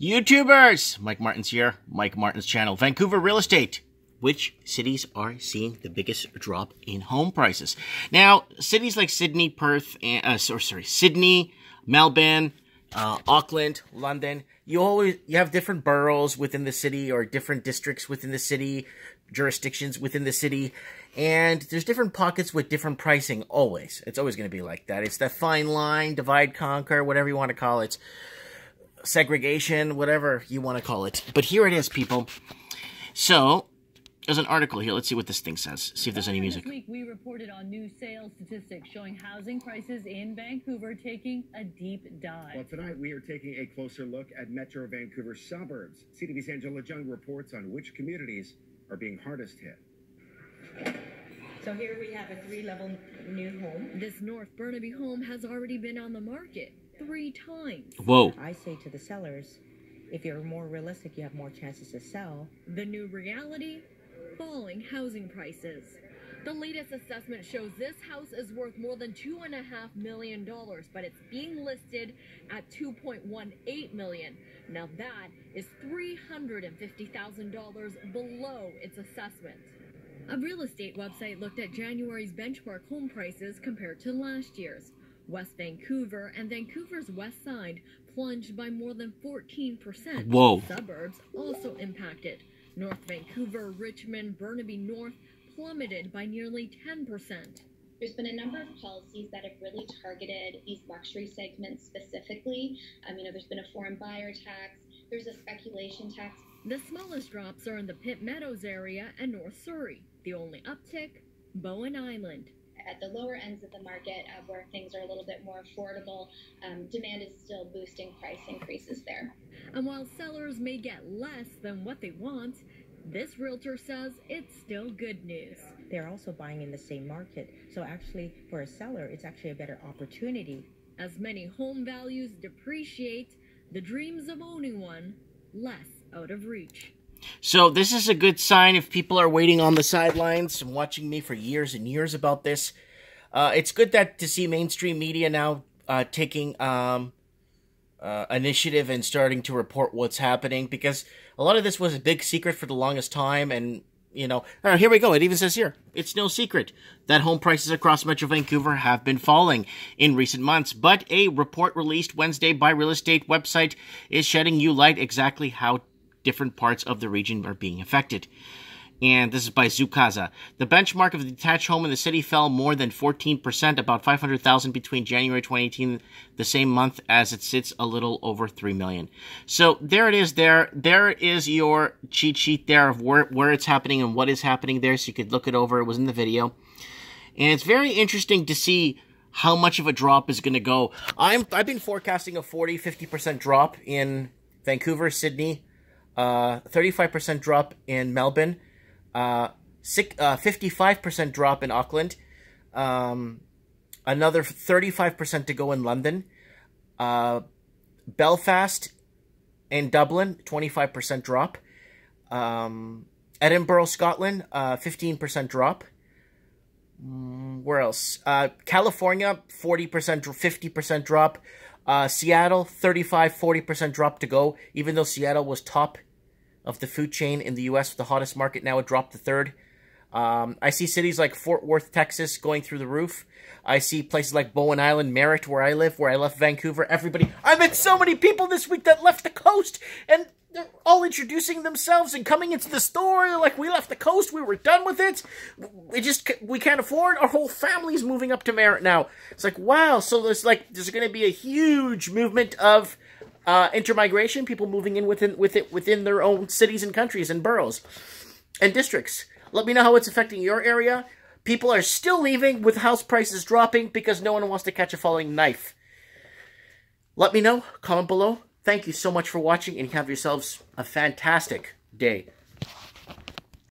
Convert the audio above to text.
YouTubers! Mike Martin's here. Mike Martin's channel. Vancouver real estate. Which cities are seeing the biggest drop in home prices? Now, cities like Sydney, Perth, Sydney, Melbourne, Auckland, London, you have different boroughs within the city or different districts within the city, jurisdictions within the city, and there's different pockets with different pricing always. It's always going to be like that. It's that fine line, divide, conquer, whatever you want to call it. Segregation, whatever you want to call it. But here it is, people. So, there's an article here. Let's see what this thing says. See if there's any music. This week, we reported on new sales statistics showing housing prices in Vancouver taking a deep dive. Well, tonight we are taking a closer look at Metro Vancouver suburbs. CTV's Angela Jung reports on which communities are being hardest hit. So here we have a 3-level new home. This North Burnaby home has already been on the market 3 times. Whoa. I say to the sellers, if you're more realistic, you have more chances to sell. The new reality? Falling housing prices. The latest assessment shows this house is worth more than $2.5 million, but it's being listed at $2.18 million. Now that is $350,000 below its assessment. A real estate website looked at January's benchmark home prices compared to last year's. West Vancouver and Vancouver's west side plunged by more than 14%. Whoa. Suburbs also impacted. North Vancouver, Richmond, Burnaby North plummeted by nearly 10%. There's been a number of policies that have really targeted these luxury segments specifically. There's been a foreign buyer tax. There's a speculation tax. The smallest drops are in the Pitt Meadows area and North Surrey. The only uptick, Bowen Island. At the lower ends of the market, where things are a little bit more affordable, demand is still boosting price increases there. And while sellers may get less than what they want, this realtor says it's still good news. They're also buying in the same market. So actually, for a seller, it's actually a better opportunity. As many home values depreciate, the dreams of owning one less out of reach. So this is a good sign if people are waiting on the sidelines and watching me for years and years about this. It's good to see mainstream media now taking initiative and starting to report what's happening, because a lot of this was a big secret for the longest time. And, here we go. It even says here, it's no secret that home prices across Metro Vancouver have been falling in recent months. But a report released Wednesday by real estate website is shedding new light exactly how different parts of the region are being affected. And this is by Zukaza. The benchmark of the detached home in the city fell more than 14%, about 500,000 between January 2018, the same month, as it sits a little over 3 million. So there it is there. There is your cheat sheet there of where it's happening and what is happening there, so you could look it over. It was in the video. And it's very interesting to see how much of a drop is going to go. I've been forecasting a 40-50% drop in Vancouver, Sydney, 35% drop in Melbourne, 55% drop in Auckland, another 35% to go in London, Belfast and Dublin, 25% drop, Edinburgh, Scotland, 15% drop. Where else? California, 40%, 50% drop. Seattle, 35-40% drop to go, even though Seattle was top of the food chain in the U.S. with the hottest market. Now it dropped to 3rd. I see cities like Fort Worth, Texas going through the roof. I see places like Bowen Island, Merritt, where I live, where I left Vancouver. I met so many people this week that left the coast, and they're all introducing themselves and coming into the store. They're like, we left the coast, we were done with it. We can't afford. Our whole family's moving up to Merritt now. It's like, wow. So there's going to be a huge movement of intermigration, people moving in within their own cities and countries and boroughs and districts. Let me know how it's affecting your area. People are still leaving with house prices dropping because no one wants to catch a falling knife. Let me know. Comment below. Thank you so much for watching, and have yourselves a fantastic day.